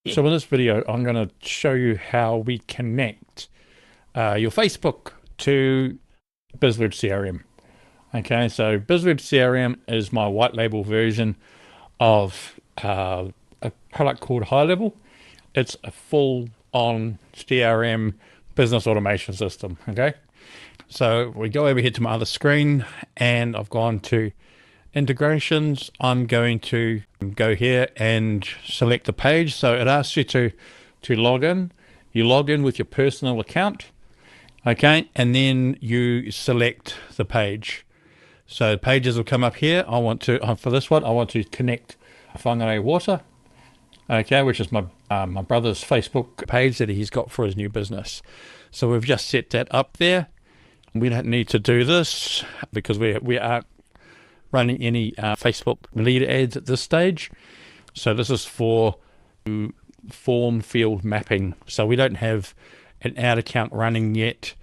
So in this video, I'm going to show you how we connect your Facebook to BizwebCRM. Okay, so BizwebCRM is my white label version of a product called High Level. It's a full-on CRM business automation system. Okay, so we go over here to my other screen, and I've gone to integrations. I'm going to go here and select the page. So it asks you to log in. You log in with your personal account, okay, and then you select the page. So pages will come up here. I want to for this one, I want to connect Whangarei Water, okay, which is my my brother's Facebook page that he's got for his new business. So we've just set that up there. We don't need to do this because we aren't running any Facebook lead ads at this stage. So this is for form field mapping. So we don't have an ad account running yet.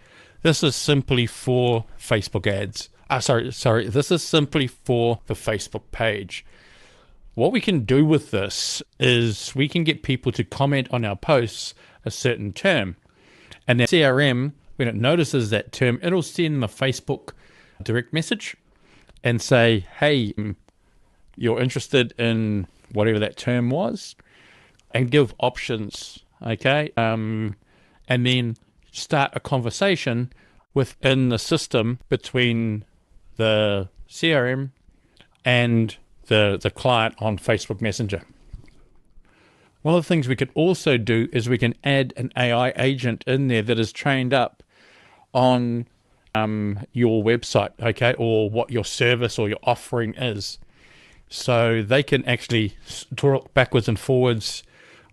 This is simply for Facebook ads. Sorry. This is simply for the Facebook page. What we can do with this is we can get people to comment on our posts a certain term. And then CRM, when it notices that term, it'll send the Facebook direct message and say, hey, you're interested in whatever that term was, and give options, okay? And then start a conversation within the system between the CRM and the client on Facebook Messenger. One of the things we could also do is we can add an AI agent in there that is trained up on your website, okay, or what your service or your offering is. So they can actually talk backwards and forwards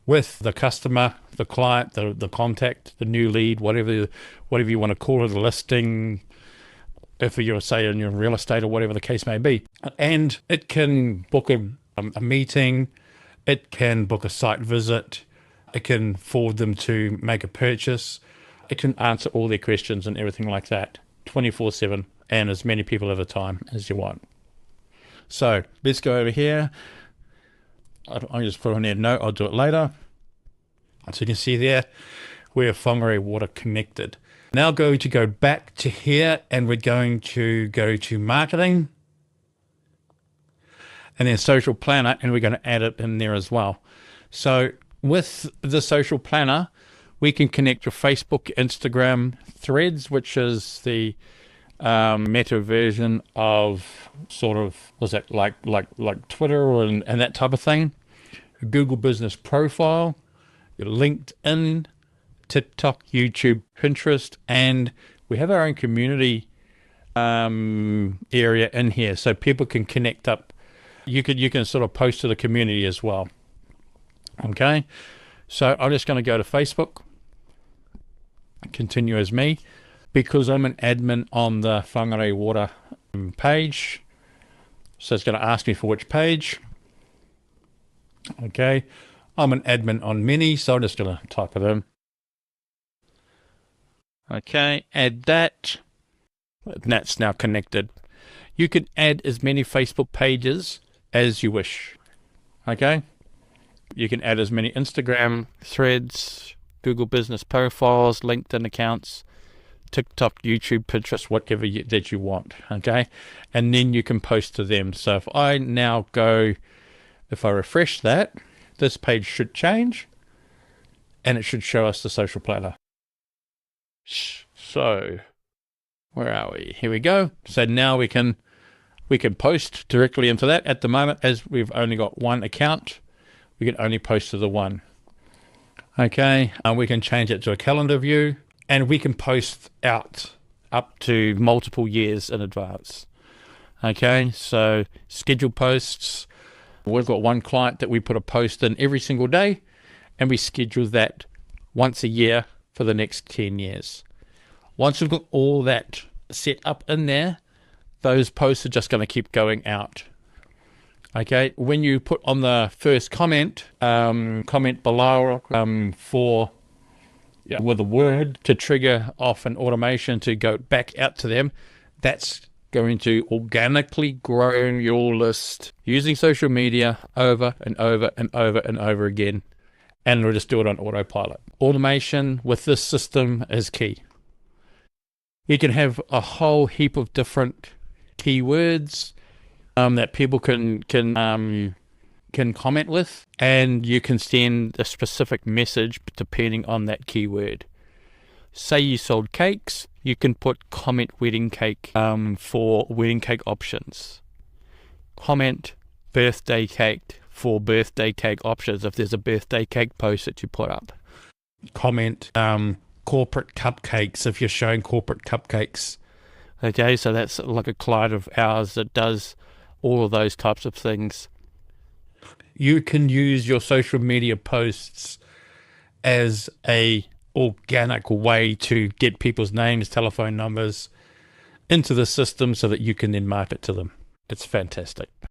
with the customer, the client, the contact, the new lead, whatever you want to call it, the listing, if you're, say, in your real estate or whatever the case may be. And it can book a meeting, it can book a site visit, it can forward them to make a purchase, it can answer all their questions and everything like that, 24/7, and as many people at a time as you want. So let's go over here. I'll just put on there, no, I'll do it later. So you can see there, we're Whangarei Water connected. Now going to go back to here, and we're going to go to marketing, and then social planner, and we're going to add it in there as well. So with the social planner, we can connect your Facebook, Instagram, Threads, which is the meta version of sort of, was that like Twitter and that type of thing. Google Business Profile, your LinkedIn, TikTok, YouTube, Pinterest, and we have our own community area in here, so people can connect up. You can sort of post to the community as well. Okay, so I'm just going to go to Facebook. Continue as me, because I'm an admin on the Whangarei Water page. So it's going to ask me for which page. Okay, I'm an admin on many, so I'm just going to type it in. Okay, add that. That's now connected. You can add as many Facebook pages as you wish. Okay, you can add as many Instagram, Threads, Google Business Profiles, LinkedIn accounts, TikTok, YouTube, Pinterest, whatever that you want, okay? And then you can post to them. So if I now go, if I refresh that, this page should change, and it should show us the social planner. So where are we? Here we go. So now we can post directly into that. At the moment, as we've only got one account, we can only post to the one. Okay, we can change it to a calendar view, and we can post out up to multiple years in advance. Okay, so scheduled posts. We've got one client that we put a post in every single day, and we schedule that once a year for the next 10 years. Once we've got all that set up in there, those posts are just going to keep going out. Okay, when you put on the first comment below with a word to trigger off an automation to go back out to them, that's going to organically grow your list using social media over and over and over and over again. and it'll just do it on autopilot. Automation with this system is key. You can have a whole heap of different keywords that people can comment with, and you can send a specific message depending on that keyword. Say you sold cakes, you can put comment wedding cake for wedding cake options. Comment birthday cake for birthday cake options if there's a birthday cake post that you put up. Comment corporate cupcakes if you're showing corporate cupcakes. Okay, so that's like a client of ours that does all of those types of things. You can use your social media posts as a organic way to get people's names, telephone numbers into the system so that you can then market to them. It's fantastic.